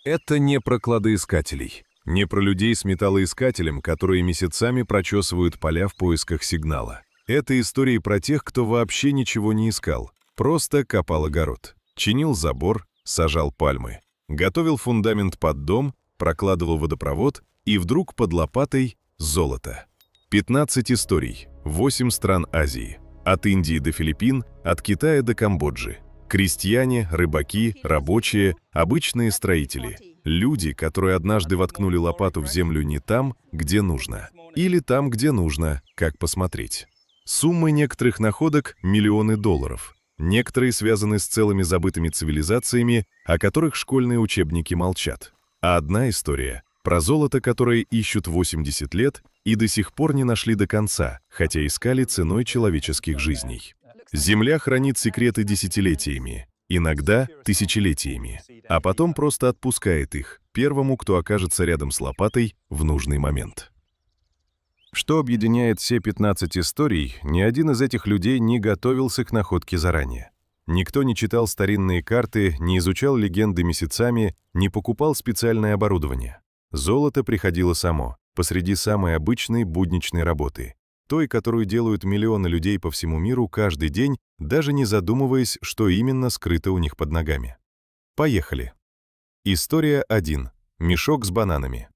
Это не про кладоискателей, не про людей с металлоискателем, которые месяцами прочесывают поля в поисках сигнала. Это истории про тех, кто вообще ничего не искал, просто копал огород, чинил забор, сажал пальмы, готовил фундамент под дом, прокладывал водопровод, и вдруг под лопатой золото. 15 историй, 8 стран Азии, от Индии до Филиппин, от Китая до Камбоджи. Крестьяне, рыбаки, рабочие, обычные строители. Люди, которые однажды воткнули лопату в землю не там, где нужно. Или там, где нужно, как посмотреть. Суммы некоторых находок – миллионы долларов. Некоторые связаны с целыми забытыми цивилизациями, о которых школьные учебники молчат. А одна история – про золото, которое ищут 80 лет и до сих пор не нашли до конца, хотя искали ценой человеческих жизней. Земля хранит секреты десятилетиями, иногда тысячелетиями, а потом просто отпускает их первому, кто окажется рядом с лопатой в нужный момент. Что объединяет все 15 историй, ни один из этих людей не готовился к находке заранее. Никто не читал старинные карты, не изучал легенды месяцами, не покупал специальное оборудование. Золото приходило само, посреди самой обычной будничной работы. Той, которую делают миллионы людей по всему миру каждый день, даже не задумываясь, что именно скрыто у них под ногами. Поехали. История 1. Мешок с бананами.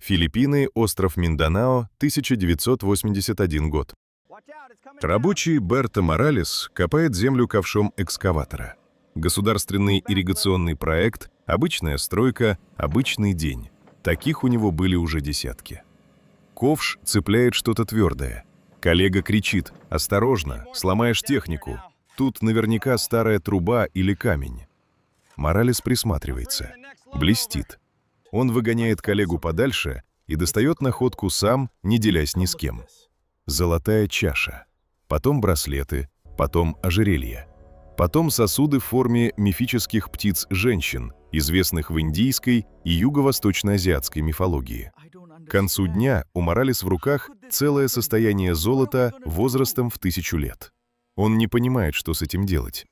Филиппины, остров Минданао, 1981 год. Рабочий Берто Моралес копает землю ковшом экскаватора. Государственный ирригационный проект, обычная стройка, обычный день. Таких у него были уже десятки. Ковш цепляет что-то твердое. Коллега кричит: «Осторожно, сломаешь технику. Тут наверняка старая труба или камень». Моралес присматривается. Блестит. Он выгоняет коллегу подальше и достает находку сам, не делясь ни с кем. Золотая чаша. Потом браслеты, потом ожерелья. Потом сосуды в форме мифических птиц-женщин, известных в индийской и юго-восточно-азиатской мифологии. К концу дня у Моралес в руках целое состояние золота возрастом в 1000 лет. Он не понимает, что с этим делать.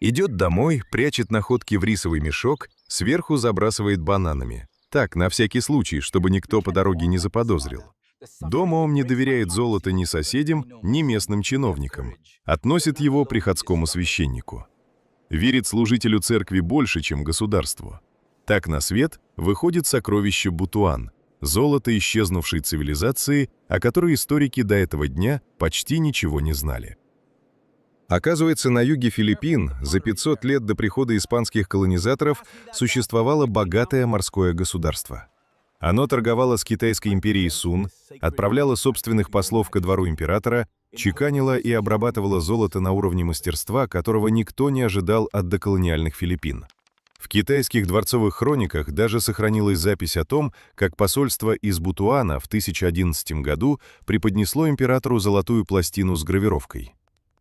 Идет домой, прячет находки в рисовый мешок, сверху забрасывает бананами. Так, на всякий случай, чтобы никто по дороге не заподозрил. Дома он не доверяет золото ни соседям, ни местным чиновникам. Относит его приходскому священнику. Верит служителю церкви больше, чем государству. Так на свет выходит сокровище Бутуан, золото исчезнувшей цивилизации, о которой историки до этого дня почти ничего не знали. Оказывается, на юге Филиппин за 500 лет до прихода испанских колонизаторов существовало богатое морское государство. Оно торговало с Китайской империей Сун, отправляло собственных послов ко двору императора, чеканило и обрабатывало золото на уровне мастерства, которого никто не ожидал от доколониальных Филиппин. В китайских дворцовых хрониках даже сохранилась запись о том, как посольство из Бутуана в 1011 году преподнесло императору золотую пластину с гравировкой.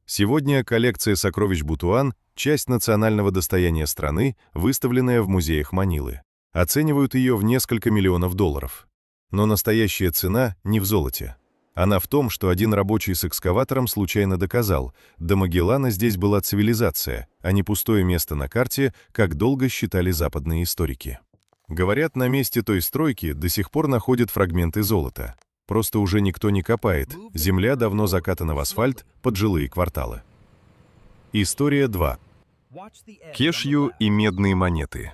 Сегодня коллекция сокровищ Бутуан – часть национального достояния страны, выставленная в музеях Манилы. Оценивают ее в несколько миллионов долларов. Но настоящая цена не в золоте. Она в том, что один рабочий с экскаватором случайно доказал, до Магеллана здесь была цивилизация, а не пустое место на карте, как долго считали западные историки. Говорят, на месте той стройки до сих пор находят фрагменты золота. Просто уже никто не копает, земля давно закатана в асфальт под жилые кварталы. История 2. Кешью и медные монеты.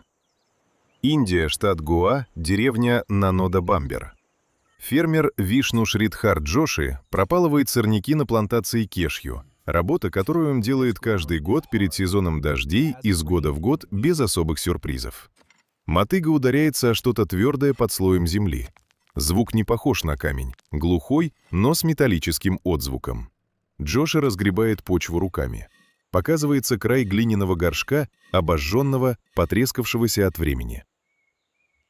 Индия, штат Гоа, деревня Нанода-Бамбер. Фермер Вишну Шридхар Джоши пропалывает сорняки на плантации кешью, работа, которую он делает каждый год перед сезоном дождей из года в год без особых сюрпризов. Мотыга ударяется о что-то твердое под слоем земли. Звук не похож на камень, глухой, но с металлическим отзвуком. Джоши разгребает почву руками. Показывается край глиняного горшка, обожженного, потрескавшегося от времени.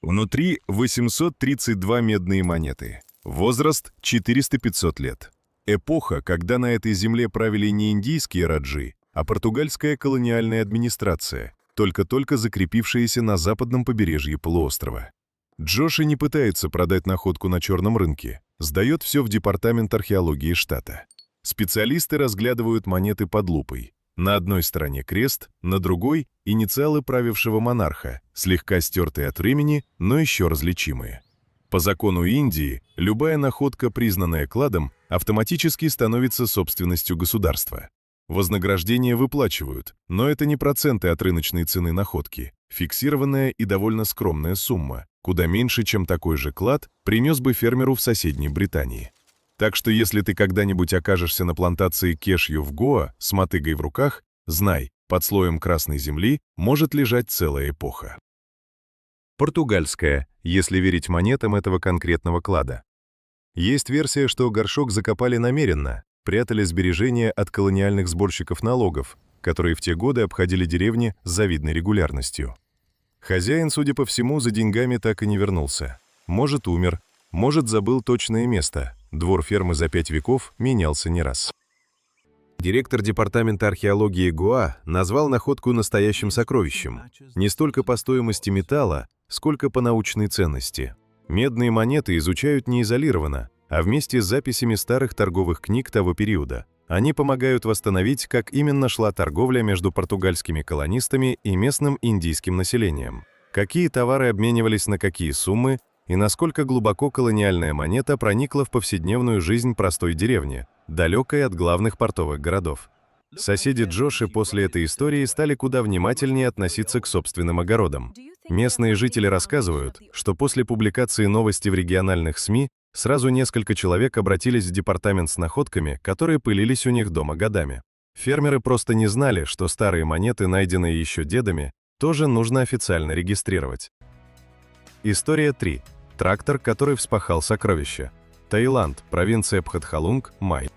Внутри 832 медные монеты. Возраст 400-500 лет. Эпоха, когда на этой земле правили не индийские раджи, а португальская колониальная администрация, только-только закрепившаяся на западном побережье полуострова. Джоши не пытается продать находку на черном рынке, сдает все в департамент археологии штата. Специалисты разглядывают монеты под лупой. На одной стороне крест, на другой — инициалы правившего монарха, слегка стертые от времени, но еще различимые. По закону Индии, любая находка, признанная кладом, автоматически становится собственностью государства. Вознаграждение выплачивают, но это не проценты от рыночной цены находки, фиксированная и довольно скромная сумма, куда меньше, чем такой же клад принес бы фермеру в соседней Британии. Так что если ты когда-нибудь окажешься на плантации кешью в Гоа с мотыгой в руках, знай, под слоем красной земли может лежать целая эпоха. Португальская, если верить монетам этого конкретного клада. Есть версия, что горшок закопали намеренно, прятали сбережения от колониальных сборщиков налогов, которые в те годы обходили деревни с завидной регулярностью. Хозяин, судя по всему, за деньгами так и не вернулся. Может, умер, может, забыл точное место. Двор фермы за 5 веков менялся не раз. Директор департамента археологии Гоа назвал находку настоящим сокровищем. Не столько по стоимости металла, сколько по научной ценности. Медные монеты изучают не изолированно, а вместе с записями старых торговых книг того периода. Они помогают восстановить, как именно шла торговля между португальскими колонистами и местным индийским населением, какие товары обменивались на какие суммы и насколько глубоко колониальная монета проникла в повседневную жизнь простой деревни, далекой от главных портовых городов. Соседи Джоши после этой истории стали куда внимательнее относиться к собственным огородам. Местные жители рассказывают, что после публикации новости в региональных СМИ сразу несколько человек обратились в департамент с находками, которые пылились у них дома годами. Фермеры просто не знали, что старые монеты, найденные еще дедами, тоже нужно официально регистрировать. История 3. Трактор, который вспахал сокровища. Таиланд, провинция Пхатхалунг, май.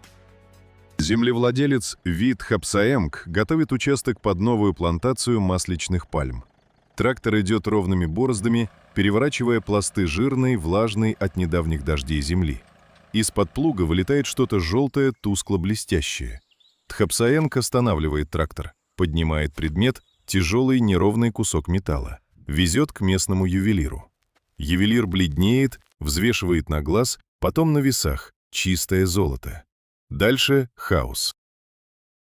Землевладелец Вит Хапсаэмк готовит участок под новую плантацию масличных пальм. Трактор идет ровными бороздами, переворачивая пласты жирной, влажной от недавних дождей земли. Из-под плуга вылетает что-то желтое, тускло-блестящее. Тхапсаэнк останавливает трактор, поднимает предмет, тяжелый неровный кусок металла, везет к местному ювелиру. Ювелир бледнеет, взвешивает на глаз, потом на весах, чистое золото. Дальше хаос.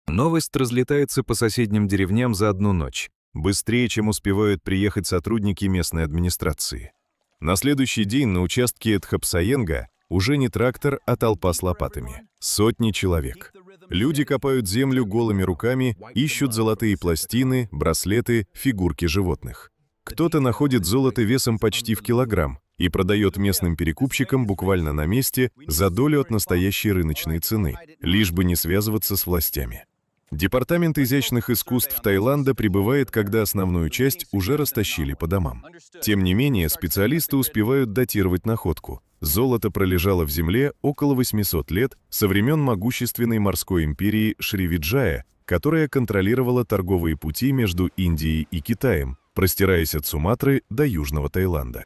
Новость разлетается по соседним деревням за одну ночь, быстрее, чем успевают приехать сотрудники местной администрации. На следующий день на участке Тхапсаенга уже не трактор, а толпа с лопатами. Сотни человек. Люди копают землю голыми руками, ищут золотые пластины, браслеты, фигурки животных. Кто-то находит золото весом почти в килограмм и продает местным перекупщикам буквально на месте за долю от настоящей рыночной цены, лишь бы не связываться с властями. Департамент изящных искусств Таиланда прибывает, когда основную часть уже растащили по домам. Тем не менее, специалисты успевают датировать находку. Золото пролежало в земле около 800 лет со времен могущественной морской империи Шривиджая, которая контролировала торговые пути между Индией и Китаем, простираясь от Суматры до Южного Таиланда.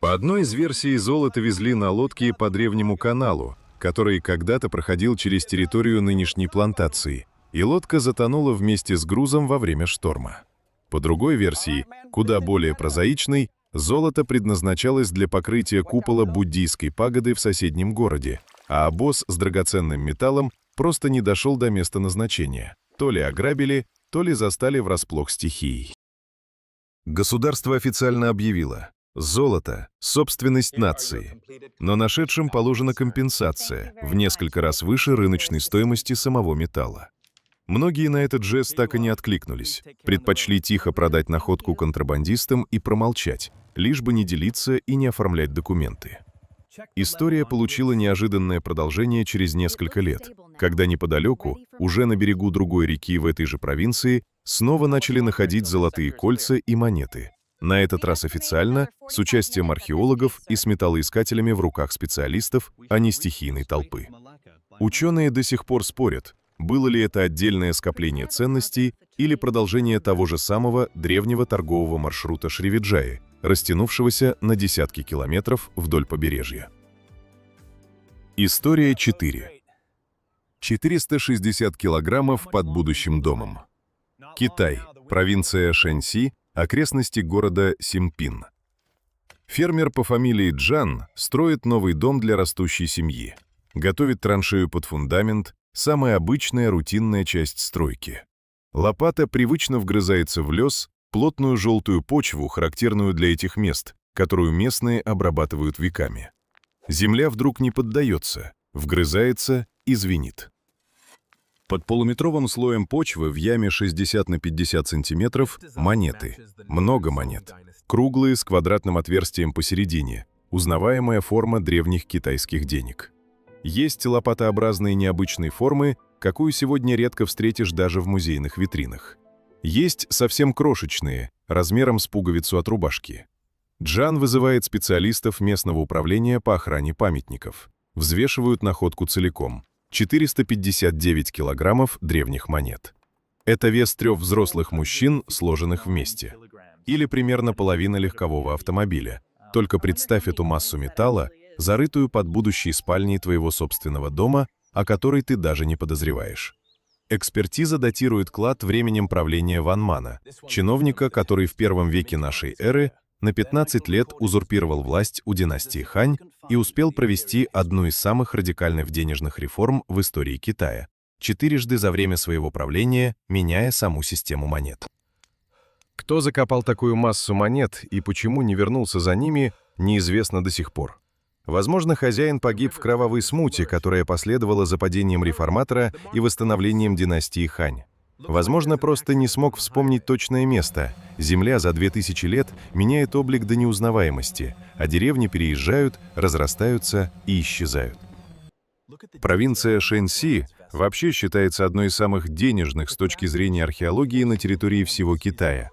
По одной из версий, золото везли на лодке по древнему каналу, который когда-то проходил через территорию нынешней плантации, и лодка затонула вместе с грузом во время шторма. По другой версии, куда более прозаичной, золото предназначалось для покрытия купола буддийской пагоды в соседнем городе, а обоз с драгоценным металлом просто не дошел до места назначения. То ли ограбили, то ли застали врасплох стихией. Государство официально объявило: золото – собственность нации, но нашедшим положена компенсация в несколько раз выше рыночной стоимости самого металла. Многие на этот жест так и не откликнулись, предпочли тихо продать находку контрабандистам и промолчать, лишь бы не делиться и не оформлять документы. История получила неожиданное продолжение через несколько лет, когда неподалеку, уже на берегу другой реки в этой же провинции, снова начали находить золотые кольца и монеты. На этот раз официально, с участием археологов и с металлоискателями в руках специалистов, а не стихийной толпы. Ученые до сих пор спорят, было ли это отдельное скопление ценностей или продолжение того же самого древнего торгового маршрута Шривиджаи, растянувшегося на десятки километров вдоль побережья. История 4. 460 килограммов под будущим домом. Китай, провинция Шэньси, окрестности города Симпин. Фермер по фамилии Джан строит новый дом для растущей семьи. Готовит траншею под фундамент, Самая обычная рутинная часть стройки. Лопата привычно вгрызается в лёс, плотную желтую почву, характерную для этих мест, которую местные обрабатывают веками. Земля вдруг не поддается, вгрызается и звенит. Под полуметровым слоем почвы в яме 60 на 50 сантиметров монеты. Много монет. Круглые с квадратным отверстием посередине. Узнаваемая форма древних китайских денег. Есть лопатообразные необычные формы, какую сегодня редко встретишь даже в музейных витринах. Есть совсем крошечные, размером с пуговицу от рубашки. Джан вызывает специалистов местного управления по охране памятников. Взвешивают находку целиком. 459 килограммов древних монет. Это вес 3 взрослых мужчин, сложенных вместе. Или примерно половина легкового автомобиля. Только представь эту массу металла, зарытую под будущей спальней твоего собственного дома, о которой ты даже не подозреваешь. Экспертиза датирует клад временем правления Ван Мана, чиновника, который в первом веке нашей эры на 15 лет узурпировал власть у династии Хань и успел провести одну из самых радикальных денежных реформ в истории Китая, 4 за время своего правления, меняя саму систему монет. Кто закопал такую массу монет и почему не вернулся за ними, неизвестно до сих пор. Возможно, хозяин погиб в кровавой смуте, которая последовала за падением реформатора и восстановлением династии Хань. Возможно, просто не смог вспомнить точное место. Земля за 2000 лет меняет облик до неузнаваемости, а деревни переезжают, разрастаются и исчезают. Провинция Шэньси вообще считается одной из самых денежных с точки зрения археологии на территории всего Китая.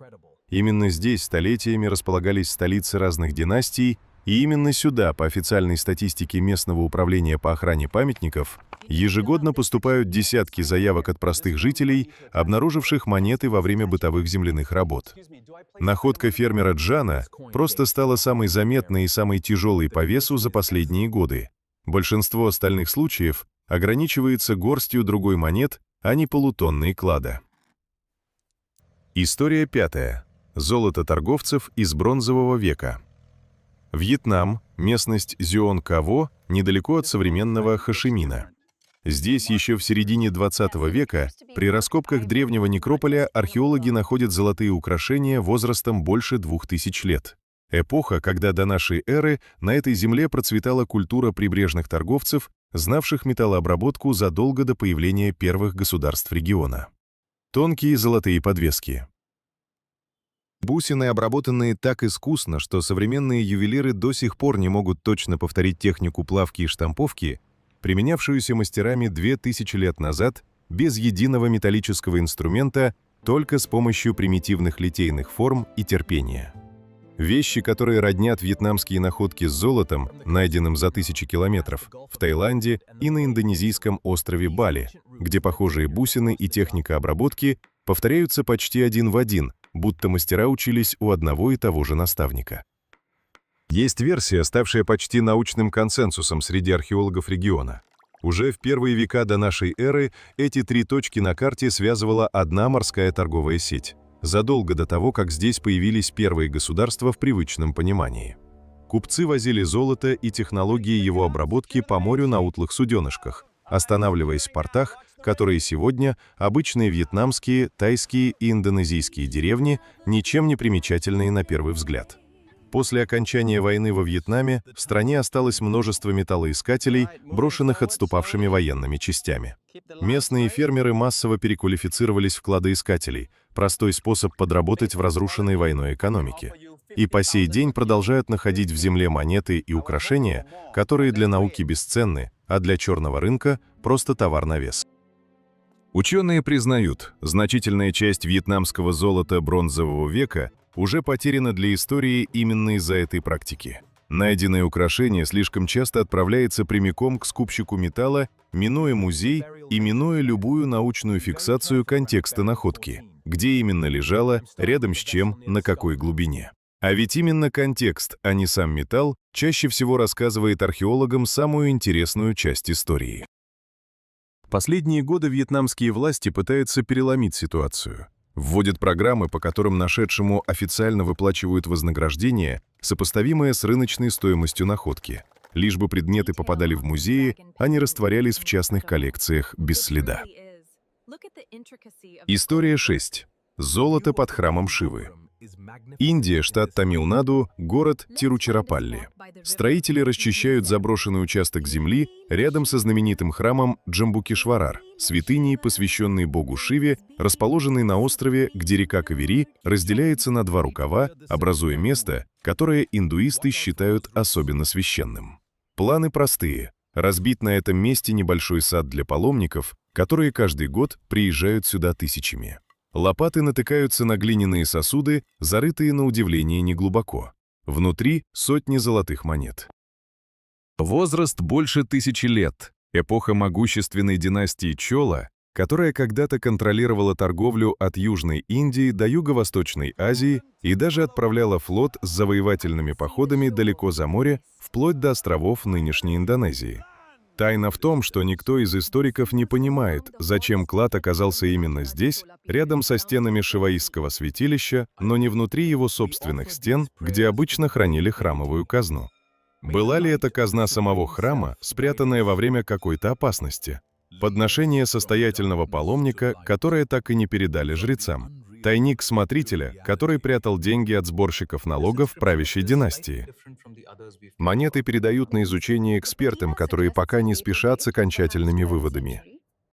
Именно здесь столетиями располагались столицы разных династий, и именно сюда, по официальной статистике местного управления по охране памятников, ежегодно поступают десятки заявок от простых жителей, обнаруживших монеты во время бытовых земляных работ. Находка фермера Джана просто стала самой заметной и самой тяжелой по весу за последние годы. Большинство остальных случаев ограничивается горстью другой монет, а не полутонной клада. История 5. Золото торговцев из бронзового века. Вьетнам, местность Зюон-Каво, недалеко от современного Хошимина. Здесь еще в середине 20 века при раскопках древнего некрополя археологи находят золотые украшения возрастом больше 2000 лет. Эпоха, когда до нашей эры на этой земле процветала культура прибрежных торговцев, знавших металлообработку задолго до появления первых государств региона. Тонкие золотые подвески. Бусины, обработанные так искусно, что современные ювелиры до сих пор не могут точно повторить технику плавки и штамповки, применявшуюся мастерами 2000 лет назад без единого металлического инструмента, только с помощью примитивных литейных форм и терпения. Вещи, которые роднят вьетнамские находки с золотом, найденным за 1000 километров, в Таиланде и на индонезийском острове Бали, где похожие бусины и техника обработки повторяются почти один в один, будто мастера учились у одного и того же наставника. Есть версия, ставшая почти научным консенсусом среди археологов региона. Уже в первые века до нашей эры эти 3 точки на карте связывала одна морская торговая сеть, задолго до того, как здесь появились первые государства в привычном понимании. Купцы возили золото и технологии его обработки по морю на утлых суденышках, останавливаясь в портах, которые сегодня обычные вьетнамские, тайские и индонезийские деревни, ничем не примечательные на первый взгляд. После окончания войны во Вьетнаме в стране осталось множество металлоискателей, брошенных отступавшими военными частями. Местные фермеры массово переквалифицировались в кладоискателей, простой способ подработать в разрушенной войной экономике. И по сей день продолжают находить в земле монеты и украшения, которые для науки бесценны, а для черного рынка просто товар на вес. Ученые признают, значительная часть вьетнамского золота бронзового века уже потеряна для истории именно из-за этой практики. Найденное украшение слишком часто отправляется прямиком к скупщику металла, минуя музей и минуя любую научную фиксацию контекста находки, где именно лежало, рядом с чем, на какой глубине. А ведь именно контекст, а не сам металл, чаще всего рассказывает археологам самую интересную часть истории. Последние годы вьетнамские власти пытаются переломить ситуацию. Вводят программы, по которым нашедшему официально выплачивают вознаграждение, сопоставимое с рыночной стоимостью находки. Лишь бы предметы попадали в музеи, а не растворялись в частных коллекциях без следа. История 6. Золото под храмом Шивы. Индия, штат Тамил-Наду, город Тируччираппалли. Строители расчищают заброшенный участок земли рядом со знаменитым храмом Джамбукишварар, святыней, посвященной богу Шиве, расположенной на острове, где река Кавери разделяется на два рукава, образуя место, которое индуисты считают особенно священным. Планы простые – разбить на этом месте небольшой сад для паломников, которые каждый год приезжают сюда тысячами. Лопаты натыкаются на глиняные сосуды, зарытые на удивление неглубоко. Внутри сотни золотых монет. Возраст больше 1000 лет. Эпоха могущественной династии Чола, которая когда-то контролировала торговлю от Южной Индии до Юго-Восточной Азии и даже отправляла флот с завоевательными походами далеко за море, вплоть до островов нынешней Индонезии. Тайна в том, что никто из историков не понимает, зачем клад оказался именно здесь, рядом со стенами шиваистского святилища, но не внутри его собственных стен, где обычно хранили храмовую казну. Была ли это казна самого храма, спрятанная во время какой-то опасности? Подношение состоятельного паломника, которое так и не передали жрецам? Тайник смотрителя, который прятал деньги от сборщиков налогов правящей династии? Монеты передают на изучение экспертам, которые пока не спешат с окончательными выводами.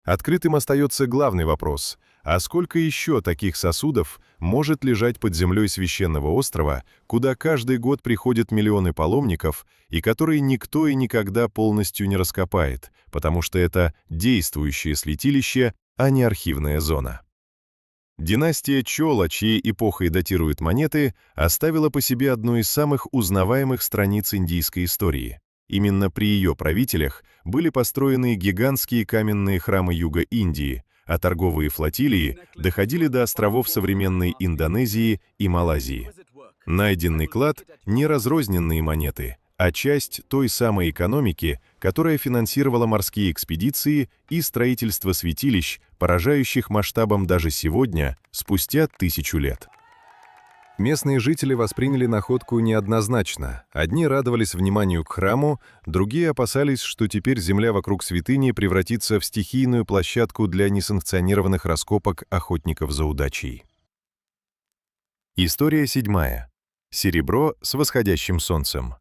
Открытым остается главный вопрос: а сколько еще таких сосудов может лежать под землей священного острова, куда каждый год приходят миллионы паломников, и которые никто и никогда полностью не раскопает, потому что это действующее святилище, а не архивная зона? Династия Чола, чьей эпохой датируют монеты, оставила по себе одну из самых узнаваемых страниц индийской истории. Именно при ее правителях были построены гигантские каменные храмы юга Индии, а торговые флотилии доходили до островов современной Индонезии и Малайзии. Найденный клад – не разрозненные монеты, а часть той самой экономики, которая финансировала морские экспедиции и строительство святилищ, поражающих масштабом даже сегодня, спустя 1000 лет. Местные жители восприняли находку неоднозначно. Одни радовались вниманию к храму, другие опасались, что теперь земля вокруг святыни превратится в стихийную площадку для несанкционированных раскопок охотников за удачей. История 7. Серебро с восходящим солнцем.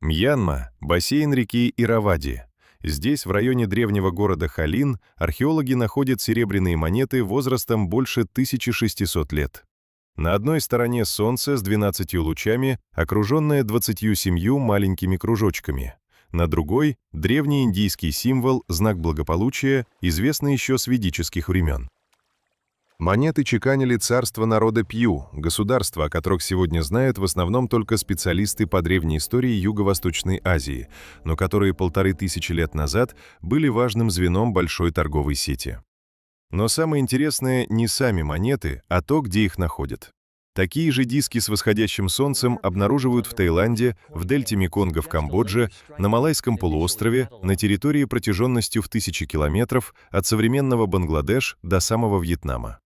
Мьянма – бассейн реки Иравади. Здесь, в районе древнего города Халин, археологи находят серебряные монеты возрастом больше 1600 лет. На одной стороне солнце с 12 лучами, окруженное 27 маленькими кружочками. На другой – древний индийский символ, знак благополучия, известный еще с ведических времен. Монеты чеканили царство народа Пью, государства, о которых сегодня знают в основном только специалисты по древней истории Юго-Восточной Азии, но которые 1500 лет назад были важным звеном большой торговой сети. Но самое интересное не сами монеты, а то, где их находят. Такие же диски с восходящим солнцем обнаруживают в Таиланде, в дельте Меконга в Камбодже, на Малайском полуострове, на территории протяженностью в 1000 километров от современного Бангладеш до самого Вьетнама.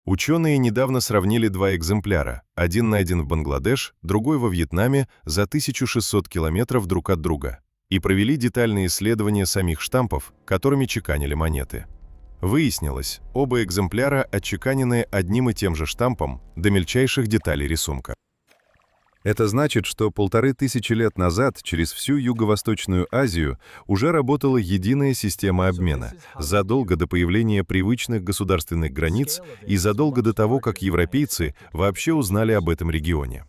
Ученые недавно сравнили два экземпляра, один найден в Бангладеш, другой во Вьетнаме, за 1600 километров друг от друга, и провели детальные исследования самих штампов, которыми чеканили монеты. Выяснилось, оба экземпляра отчеканены одним и тем же штампом до мельчайших деталей рисунка. Это значит, что 1500 лет назад через всю Юго-Восточную Азию уже работала единая система обмена, задолго до появления привычных государственных границ и задолго до того, как европейцы вообще узнали об этом регионе.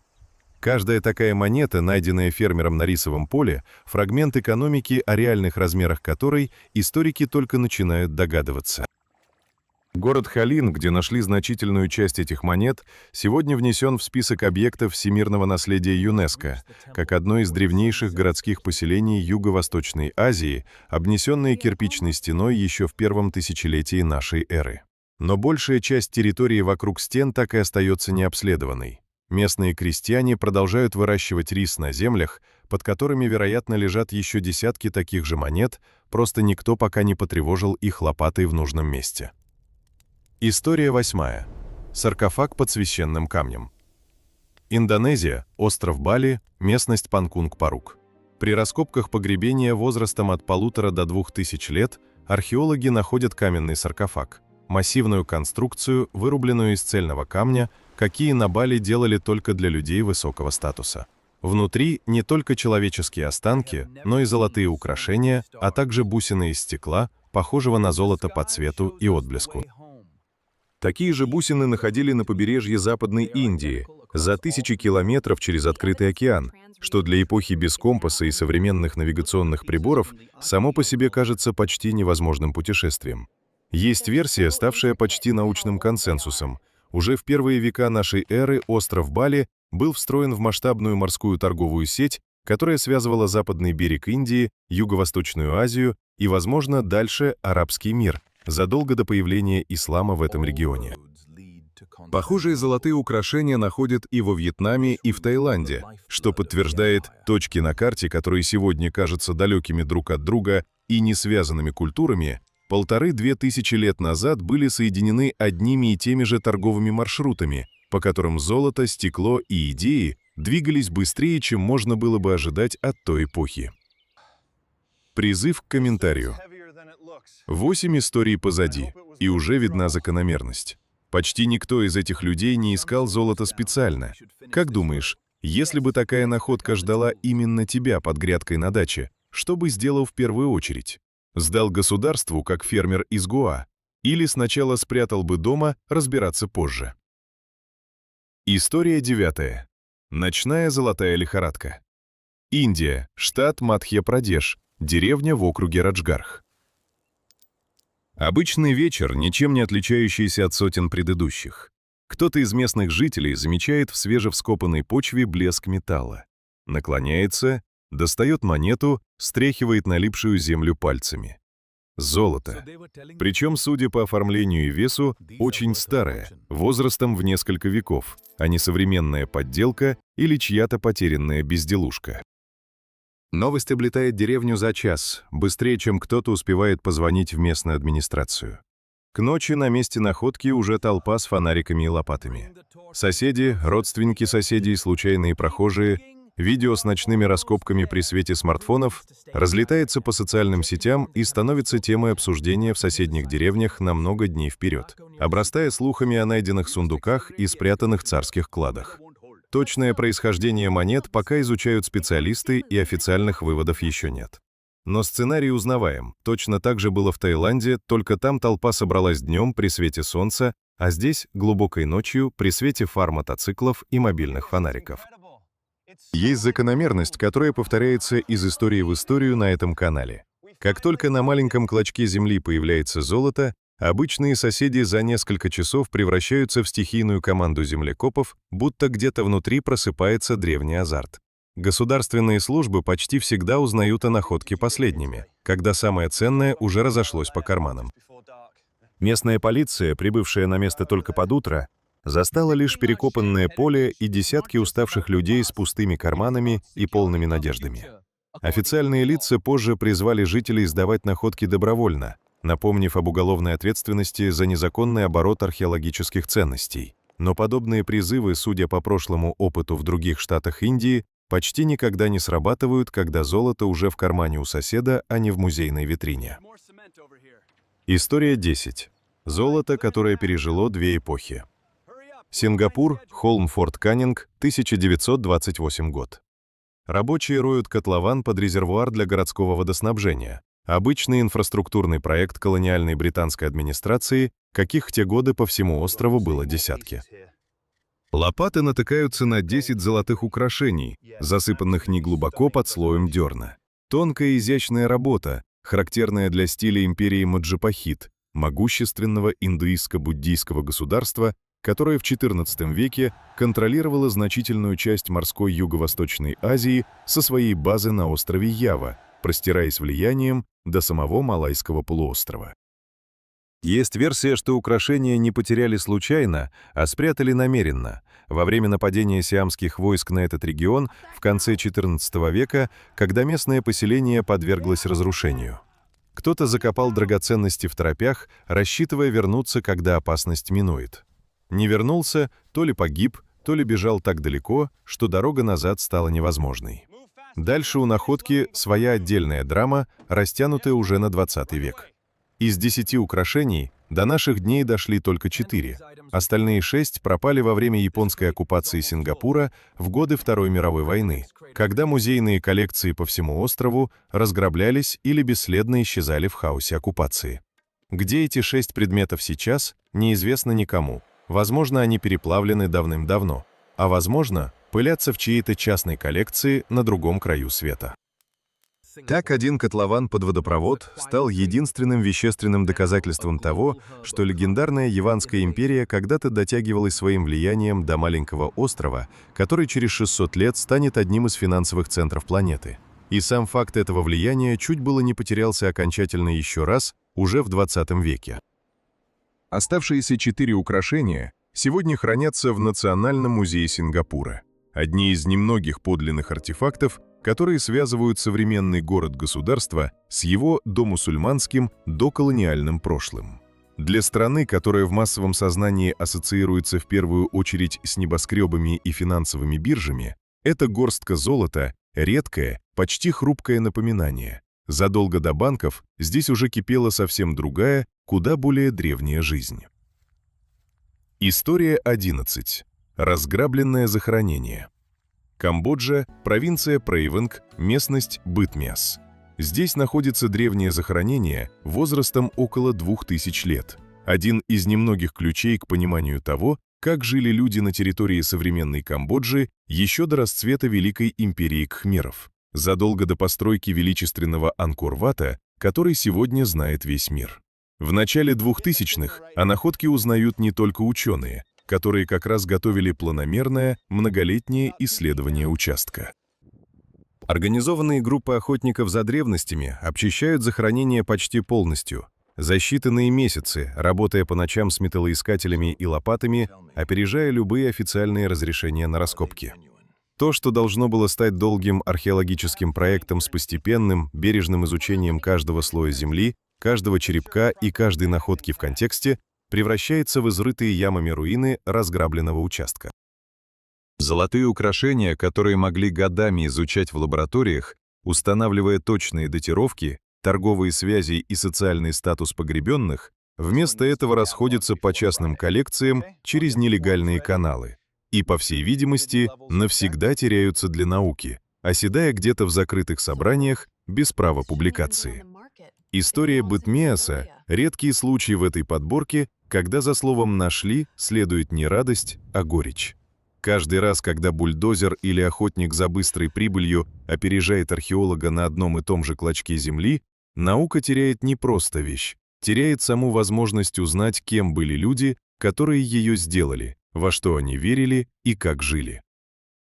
Каждая такая монета, найденная фермером на рисовом поле, фрагмент экономики, о реальных размерах которой историки только начинают догадываться. Город Халин, где нашли значительную часть этих монет, сегодня внесен в список объектов всемирного наследия ЮНЕСКО, как одно из древнейших городских поселений Юго-Восточной Азии, обнесенное кирпичной стеной еще в первом тысячелетии нашей эры. Но большая часть территории вокруг стен так и остается необследованной. Местные крестьяне продолжают выращивать рис на землях, под которыми, вероятно, лежат еще десятки таких же монет, просто никто пока не потревожил их лопатой в нужном месте. История 8. Саркофаг под священным камнем. Индонезия, остров Бали, местность Панкунг-Парук. При раскопках погребения возрастом от 1,5 до 2000 лет археологи находят каменный саркофаг, массивную конструкцию, вырубленную из цельного камня, какие на Бали делали только для людей высокого статуса. Внутри не только человеческие останки, но и золотые украшения, а также бусины из стекла, похожего на золото по цвету и отблеску. Такие же бусины находили на побережье Западной Индии, за тысячи километров через открытый океан, что для эпохи без компаса и современных навигационных приборов само по себе кажется почти невозможным путешествием. Есть версия, ставшая почти научным консенсусом. Уже в первые века нашей эры остров Бали был встроен в масштабную морскую торговую сеть, которая связывала западный берег Индии, Юго-Восточную Азию и, возможно, дальше арабский мир, задолго до появления ислама в этом регионе. Похожие золотые украшения находят и во Вьетнаме, и в Таиланде, что подтверждает точки на карте, которые сегодня кажутся далекими друг от друга и не связанными культурами, 1500–2000 лет назад были соединены одними и теми же торговыми маршрутами, по которым золото, стекло и идеи двигались быстрее, чем можно было бы ожидать от той эпохи. Призыв к комментарию. 8 историй позади, и уже видна закономерность. Почти никто из этих людей не искал золото специально. Как думаешь, если бы такая находка ждала именно тебя под грядкой на даче, что бы сделал в первую очередь? Сдал государству, как фермер из Гоа? Или сначала спрятал бы дома, разбираться позже? История 9. Ночная золотая лихорадка. Индия, штат Мадхья-Прадеш, деревня в округе Раджгарх. Обычный вечер, ничем не отличающийся от сотен предыдущих. Кто-то из местных жителей замечает в свежевскопанной почве блеск металла. Наклоняется, достает монету, стряхивает налипшую землю пальцами. Золото. Причем, судя по оформлению и весу, очень старое, возрастом в несколько веков, а не современная подделка или чья-то потерянная безделушка. Новость облетает деревню за час, быстрее, чем кто-то успевает позвонить в местную администрацию. К ночи на месте находки уже толпа с фонариками и лопатами. Соседи, родственники соседей, случайные прохожие, видео с ночными раскопками при свете смартфонов разлетается по социальным сетям и становится темой обсуждения в соседних деревнях на много дней вперед, обрастая слухами о найденных сундуках и спрятанных царских кладах. Точное происхождение монет пока изучают специалисты, и официальных выводов еще нет. Но сценарий узнаваем. Точно так же было в Таиланде, только там толпа собралась днем при свете солнца, а здесь глубокой ночью при свете фар мотоциклов и мобильных фонариков. Есть закономерность, которая повторяется из истории в историю на этом канале. Как только на маленьком клочке земли появляется золото, обычные соседи за несколько часов превращаются в стихийную команду землекопов, будто где-то внутри просыпается древний азарт. Государственные службы почти всегда узнают о находке последними, когда самое ценное уже разошлось по карманам. Местная полиция, прибывшая на место только под утро, застала лишь перекопанное поле и десятки уставших людей с пустыми карманами и полными надеждами. Официальные лица позже призвали жителей сдавать находки добровольно, напомнив об уголовной ответственности за незаконный оборот археологических ценностей. Но подобные призывы, судя по прошлому опыту в других штатах Индии, почти никогда не срабатывают, когда золото уже в кармане у соседа, а не в музейной витрине. История 10. Золото, которое пережило две эпохи. Сингапур, холм Форт Каннинг, 1928 год. Рабочие роют котлован под резервуар для городского водоснабжения. Обычный инфраструктурный проект колониальной британской администрации, каких в те годы по всему острову было десятки. Лопаты натыкаются на 10 золотых украшений, засыпанных неглубоко под слоем дерна. Тонкая изящная работа, характерная для стиля империи Маджапахит, могущественного индуистско-буддийского государства, которое в XIV веке контролировало значительную часть морской Юго-Восточной Азии со своей базы на острове Ява, простираясь влиянием до самого Малайского полуострова. Есть версия, что украшения не потеряли случайно, а спрятали намеренно, во время нападения сиамских войск на этот регион в конце XIV века, когда местное поселение подверглось разрушению. Кто-то закопал драгоценности в тропях, рассчитывая вернуться, когда опасность минует. Не вернулся, то ли погиб, то ли бежал так далеко, что дорога назад стала невозможной. Дальше у находки своя отдельная драма, растянутая уже на 20 век. Из 10 украшений до наших дней дошли только 4. Остальные 6 пропали во время японской оккупации Сингапура в годы Второй мировой войны, когда музейные коллекции по всему острову разграблялись или бесследно исчезали в хаосе оккупации. Где эти 6 предметов сейчас, неизвестно никому. Возможно, они переплавлены давным-давно, а возможно, пылятся в чьей-то частной коллекции на другом краю света. Так один котлован под водопровод стал единственным вещественным доказательством того, что легендарная Яванская империя когда-то дотягивалась своим влиянием до маленького острова, который через 600 лет станет одним из финансовых центров планеты. И сам факт этого влияния чуть было не потерялся окончательно еще раз, уже в 20 веке. Оставшиеся 4 украшения сегодня хранятся в Национальном музее Сингапура. Одни из немногих подлинных артефактов, которые связывают современный город-государство с его домусульманским, доколониальным прошлым. Для страны, которая в массовом сознании ассоциируется в первую очередь с небоскребами и финансовыми биржами, эта горстка золота – редкое, почти хрупкое напоминание. Задолго до банков здесь уже кипела совсем другая, куда более древняя жизнь. История 11. Разграбленное захоронение. Камбоджа, провинция Прейвенг, местность Бытмяс. Здесь находится древнее захоронение возрастом около 2000 лет. Один из немногих ключей к пониманию того, как жили люди на территории современной Камбоджи еще до расцвета Великой империи кхмеров, задолго до постройки величественного Ангкор-Вата, который сегодня знает весь мир. В начале 2000-х о находке узнают не только ученые, которые как раз готовили планомерное, многолетнее исследование участка. Организованные группы охотников за древностями обчищают захоронение почти полностью. За считанные месяцы, работая по ночам с металлоискателями и лопатами, опережая любые официальные разрешения на раскопки. То, что должно было стать долгим археологическим проектом с постепенным, бережным изучением каждого слоя земли, каждого черепка и каждой находки в контексте, превращается в изрытые ямами руины разграбленного участка. Золотые украшения, которые могли годами изучать в лабораториях, устанавливая точные датировки, торговые связи и социальный статус погребенных, вместо этого расходятся по частным коллекциям через нелегальные каналы и, по всей видимости, навсегда теряются для науки, оседая где-то в закрытых собраниях без права публикации. История Бытмеаса – редкий случай в этой подборке, когда за словом «нашли» следует не радость, а горечь. Каждый раз, когда бульдозер или охотник за быстрой прибылью опережает археолога на одном и том же клочке земли, наука теряет не просто вещь, теряет саму возможность узнать, кем были люди, которые ее сделали, во что они верили и как жили.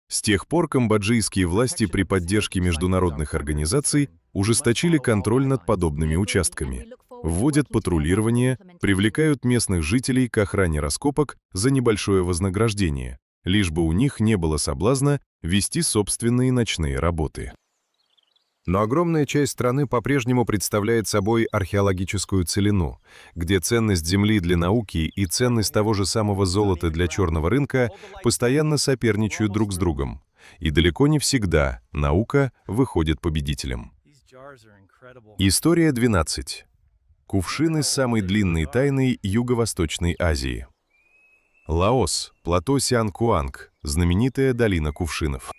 С тех пор камбоджийские власти при поддержке международных организаций ужесточили контроль над подобными участками, вводят патрулирование, привлекают местных жителей к охране раскопок за небольшое вознаграждение, лишь бы у них не было соблазна вести собственные ночные работы. Но огромная часть страны по-прежнему представляет собой археологическую целину, где ценность земли для науки и ценность того же самого золота для черного рынка постоянно соперничают друг с другом. И далеко не всегда наука выходит победителем. История 12. Кувшины с самой длинной тайной Юго-Восточной Азии. Лаос, плато Сианкуанг, знаменитая долина кувшинов.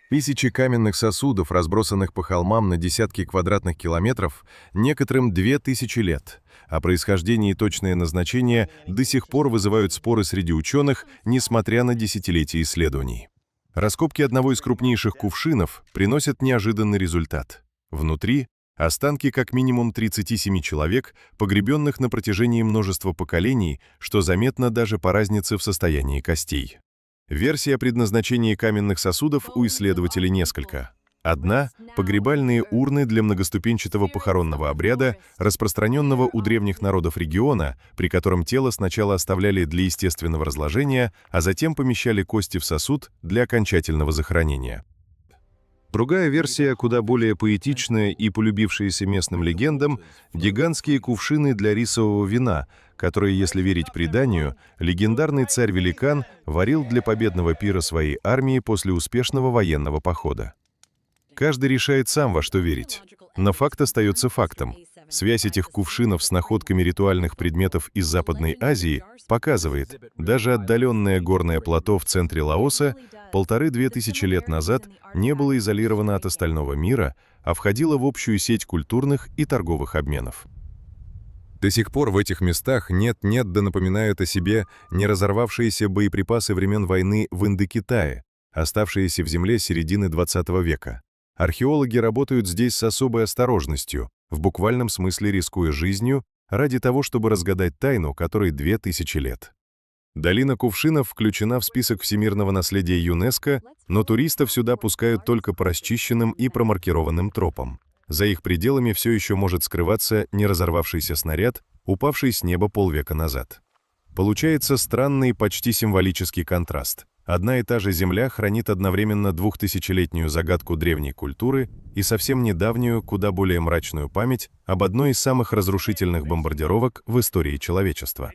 Тысячи каменных сосудов, разбросанных по холмам на десятки квадратных километров, некоторым 2000 лет, а происхождение и точное назначение до сих пор вызывают споры среди ученых, несмотря на десятилетия исследований. Раскопки одного из крупнейших кувшинов приносят неожиданный результат. Внутри – останки как минимум 37 человек, погребенных на протяжении множества поколений, что заметно даже по разнице в состоянии костей. Версий о предназначении каменных сосудов у исследователей несколько. Одна – погребальные урны для многоступенчатого похоронного обряда, распространенного у древних народов региона, при котором тело сначала оставляли для естественного разложения, а затем помещали кости в сосуд для окончательного захоронения. Другая версия, куда более поэтичная и полюбившаяся местным легендам, гигантские кувшины для рисового вина, которые, если верить преданию, легендарный царь-великан варил для победного пира своей армии после успешного военного похода. Каждый решает сам, во что верить. Но факт остается фактом. Связь этих кувшинов с находками ритуальных предметов из Западной Азии показывает, даже отдаленное горное плато в центре Лаоса 1500–2000 лет назад не было изолировано от остального мира, а входило в общую сеть культурных и торговых обменов. До сих пор в этих местах нет-нет да напоминают о себе не разорвавшиеся боеприпасы времен войны в Индокитае, оставшиеся в земле с середины XX века. Археологи работают здесь с особой осторожностью, в буквальном смысле рискуя жизнью, ради того, чтобы разгадать тайну, которой 2000 лет. Долина кувшинов включена в список всемирного наследия ЮНЕСКО, но туристов сюда пускают только по расчищенным и промаркированным тропам. За их пределами все еще может скрываться неразорвавшийся снаряд, упавший с неба полвека назад. Получается странный, почти символический контраст. Одна и та же земля хранит одновременно 2000-летнюю загадку древней культуры и совсем недавнюю, куда более мрачную память об одной из самых разрушительных бомбардировок в истории человечества.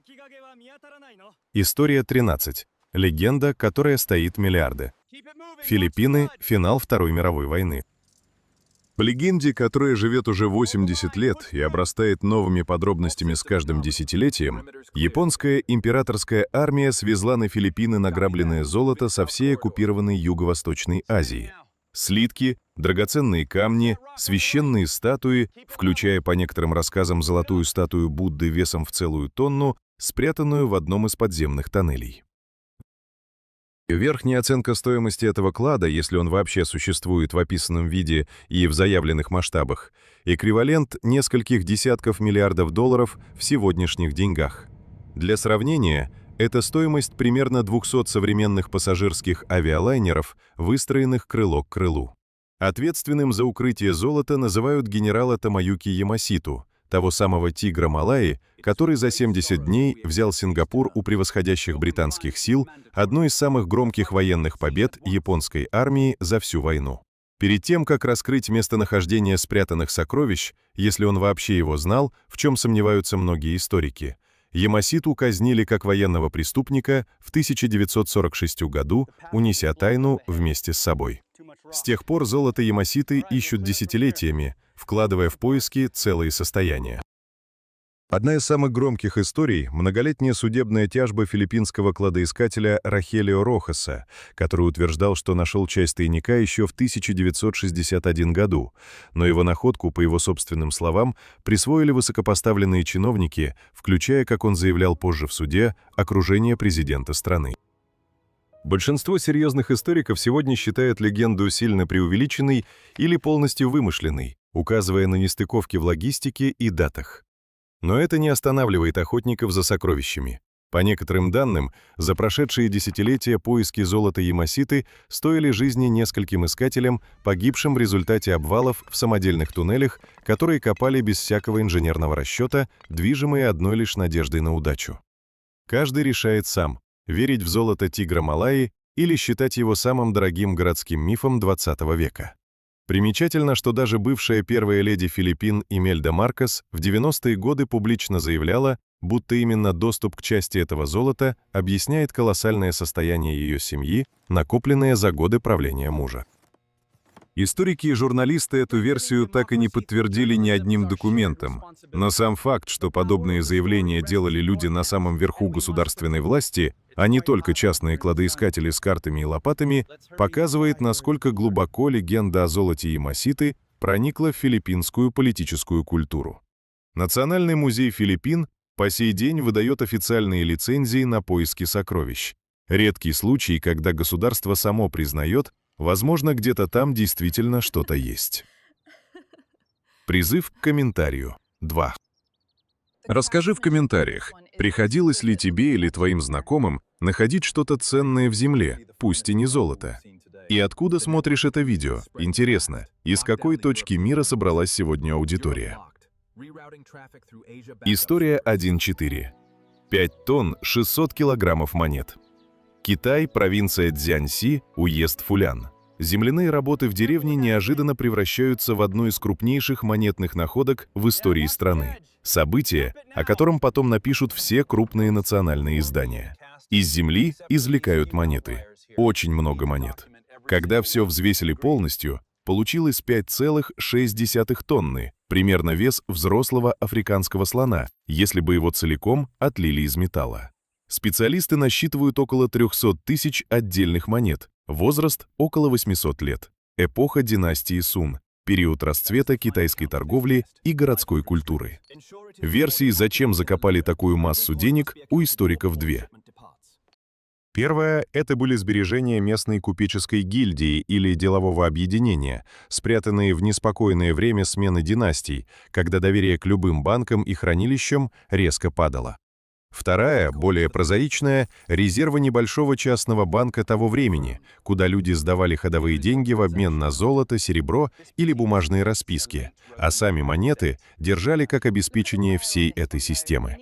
История 13. Легенда, которая стоит миллиарды. Филиппины. Финал Второй мировой войны. По легенде, которая живет уже 80 лет и обрастает новыми подробностями с каждым десятилетием, японская императорская армия свезла на Филиппины награбленное золото со всей оккупированной Юго-Восточной Азии. Слитки, драгоценные камни, священные статуи, включая по некоторым рассказам золотую статую Будды весом в целую тонну, спрятанную в одном из подземных тоннелей. Верхняя оценка стоимости этого клада, если он вообще существует в описанном виде и в заявленных масштабах, эквивалент нескольких десятков миллиардов долларов в сегодняшних деньгах. Для сравнения, это стоимость примерно 200 современных пассажирских авиалайнеров, выстроенных крыло к крылу. Ответственным за укрытие золота называют генерала Тамаюки Ямаситу, того самого тигра Малайи, который за 70 дней взял Сингапур у превосходящих британских сил, одну из самых громких военных побед японской армии за всю войну. Перед тем, как раскрыть местонахождение спрятанных сокровищ, если он вообще его знал, в чем сомневаются многие историки, Ямаситу казнили как военного преступника в 1946 году, унеся тайну вместе с собой. С тех пор золото Ямаситы ищут десятилетиями, вкладывая в поиски целые состояния. Одна из самых громких историй – многолетняя судебная тяжба филиппинского кладоискателя Рохелио Рохаса, который утверждал, что нашел часть тайника еще в 1961 году, но его находку, по его собственным словам, присвоили высокопоставленные чиновники, включая, как он заявлял позже в суде, окружение президента страны. Большинство серьезных историков сегодня считают легенду сильно преувеличенной или полностью вымышленной, указывая на нестыковки в логистике и датах. Но это не останавливает охотников за сокровищами. По некоторым данным, за прошедшие десятилетия поиски золота Ямаситы стоили жизни нескольким искателям, погибшим в результате обвалов в самодельных туннелях, которые копали без всякого инженерного расчета, движимые одной лишь надеждой на удачу. Каждый решает сам, верить в золото тигра Малайи или считать его самым дорогим городским мифом XX века. Примечательно, что даже бывшая первая леди Филиппин Имельда Маркос в 90-е годы публично заявляла, будто именно доступ к части этого золота объясняет колоссальное состояние ее семьи, накопленное за годы правления мужа. Историки и журналисты эту версию так и не подтвердили ни одним документом, но сам факт, что подобные заявления делали люди на самом верху государственной власти, а не только частные кладоискатели с картами и лопатами, показывает, насколько глубоко легенда о золоте Ямаситы проникла в филиппинскую политическую культуру. Национальный музей Филиппин по сей день выдает официальные лицензии на поиски сокровищ. Редкий случай, когда государство само признает, возможно, где-то там действительно что-то есть. Призыв к комментарию. 2. Расскажи в комментариях, приходилось ли тебе или твоим знакомым находить что-то ценное в земле, пусть и не золото? И откуда смотришь это видео? Интересно, из какой точки мира собралась сегодня аудитория? История 1.4. 5 тонн 600 килограммов монет. Китай, провинция Цзяньси, уезд Фулян. Земляные работы в деревне неожиданно превращаются в одну из крупнейших монетных находок в истории страны. Событие, о котором потом напишут все крупные национальные издания. Из земли извлекают монеты. Очень много монет. Когда все взвесили полностью, получилось 5,6 тонны, примерно вес взрослого африканского слона, если бы его целиком отлили из металла. Специалисты насчитывают около 300 тысяч отдельных монет, возраст около 800 лет. Эпоха династии Сун, период расцвета китайской торговли и городской культуры. Версий, зачем закопали такую массу денег, у историков две. Первое — это были сбережения местной купеческой гильдии или делового объединения, спрятанные в неспокойное время смены династий, когда доверие к любым банкам и хранилищам резко падало. Вторая, более прозаичная, — резервы небольшого частного банка того времени, куда люди сдавали ходовые деньги в обмен на золото, серебро или бумажные расписки, а сами монеты держали как обеспечение всей этой системы.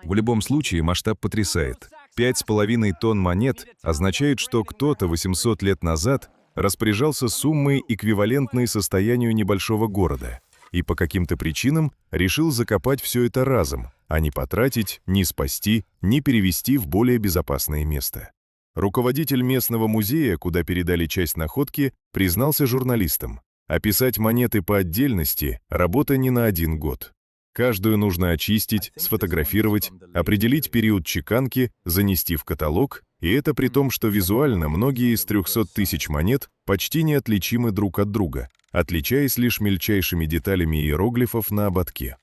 В любом случае масштаб потрясает. 5,5 тонн монет означает, что кто-то 800 лет назад распоряжался суммой, эквивалентной состоянию небольшого города, и по каким-то причинам решил закопать все это разом, а не потратить, не спасти, не перевести в более безопасное место. Руководитель местного музея, куда передали часть находки, признался журналистам: описать монеты по отдельности — работа не на 1 год. Каждую нужно очистить, сфотографировать, определить период чеканки, занести в каталог, и это при том, что визуально многие из 300 тысяч монет почти неотличимы друг от друга, отличаясь лишь мельчайшими деталями иероглифов на ободке.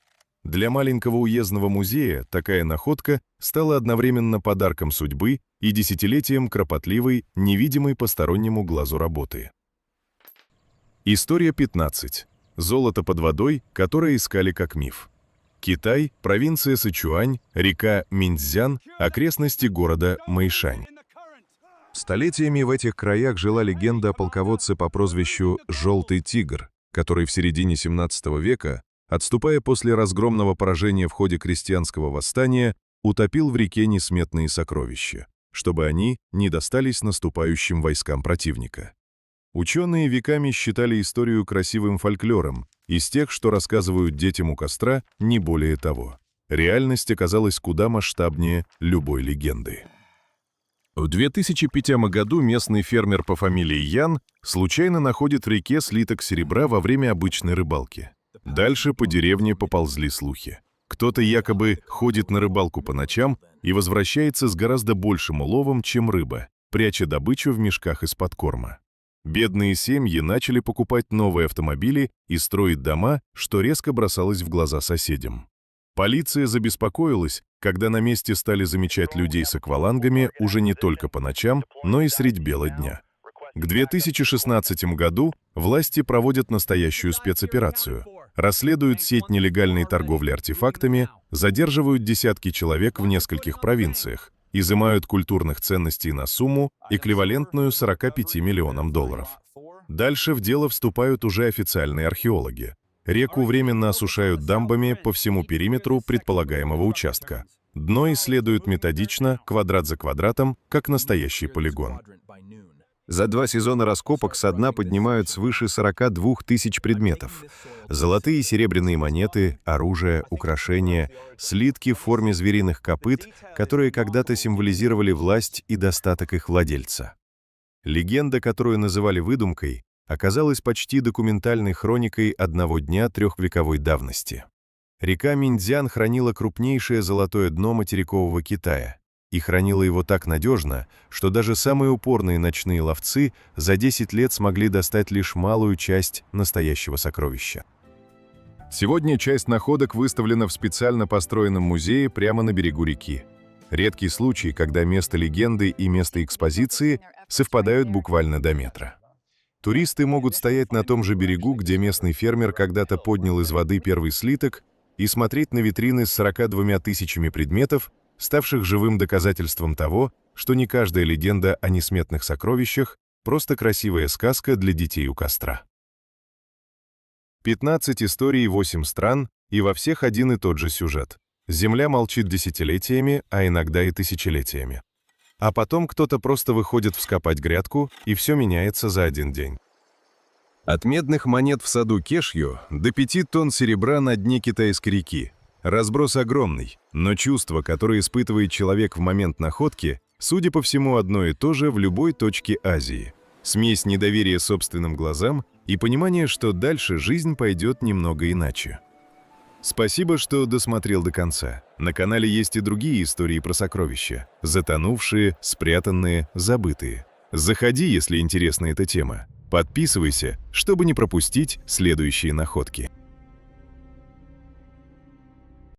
Для маленького уездного музея такая находка стала одновременно подарком судьбы и десятилетием кропотливой, невидимой постороннему глазу работы. История 15. Золото под водой, которое искали как миф. Китай, провинция Сычуань, река Миньцзян, окрестности города Мэйшань. Столетиями в этих краях жила легенда о полководце по прозвищу «Желтый тигр», который в середине 17 века, отступая после разгромного поражения в ходе крестьянского восстания, утопил в реке несметные сокровища, чтобы они не достались наступающим войскам противника. Ученые веками считали историю красивым фольклором, из тех, что рассказывают детям у костра, не более того. Реальность оказалась куда масштабнее любой легенды. В 2005 году местный фермер по фамилии Ян случайно находит в реке слиток серебра во время обычной рыбалки. Дальше по деревне поползли слухи. Кто-то якобы ходит на рыбалку по ночам и возвращается с гораздо большим уловом, чем рыба, пряча добычу в мешках из-под корма. Бедные семьи начали покупать новые автомобили и строить дома, что резко бросалось в глаза соседям. Полиция забеспокоилась, когда на месте стали замечать людей с аквалангами уже не только по ночам, но и средь бела дня. К 2016 году власти проводят настоящую спецоперацию. Расследуют сеть нелегальной торговли артефактами, задерживают десятки человек в нескольких провинциях, изымают культурных ценностей на сумму, эквивалентную 45 миллионам долларов. Дальше в дело вступают уже официальные археологи. Реку временно осушают дамбами по всему периметру предполагаемого участка. Дно исследуют методично, квадрат за квадратом, как настоящий полигон. За 2 сезона раскопок со дна поднимают свыше 42 тысяч предметов. Золотые и серебряные монеты, оружие, украшения, слитки в форме звериных копыт, которые когда-то символизировали власть и достаток их владельца. Легенда, которую называли выдумкой, оказалась почти документальной хроникой одного дня трехвековой давности. Река Миньцзян хранила крупнейшее золотое дно материкового Китая. И хранила его так надежно, что даже самые упорные ночные ловцы за 10 лет смогли достать лишь малую часть настоящего сокровища. Сегодня часть находок выставлена в специально построенном музее прямо на берегу реки. Редкий случай, когда место легенды и место экспозиции совпадают буквально до метра. Туристы могут стоять на том же берегу, где местный фермер когда-то поднял из воды первый слиток, и смотреть на витрины с 42 тысячами предметов, ставших живым доказательством того, что не каждая легенда о несметных сокровищах — просто красивая сказка для детей у костра. 15 историй, 8 стран, и во всех один и тот же сюжет. Земля молчит десятилетиями, а иногда и тысячелетиями. А потом кто-то просто выходит вскопать грядку, и все меняется за один день. От медных монет в саду Кешью до 5 тонн серебра на дне китайской реки. Разброс огромный, но чувство, которое испытывает человек в момент находки, судя по всему, одно и то же в любой точке Азии. Смесь недоверия собственным глазам и понимания, что дальше жизнь пойдет немного иначе. Спасибо, что досмотрел до конца. На канале есть и другие истории про сокровища. Затонувшие, спрятанные, забытые. Заходи, если интересна эта тема. Подписывайся, чтобы не пропустить следующие находки.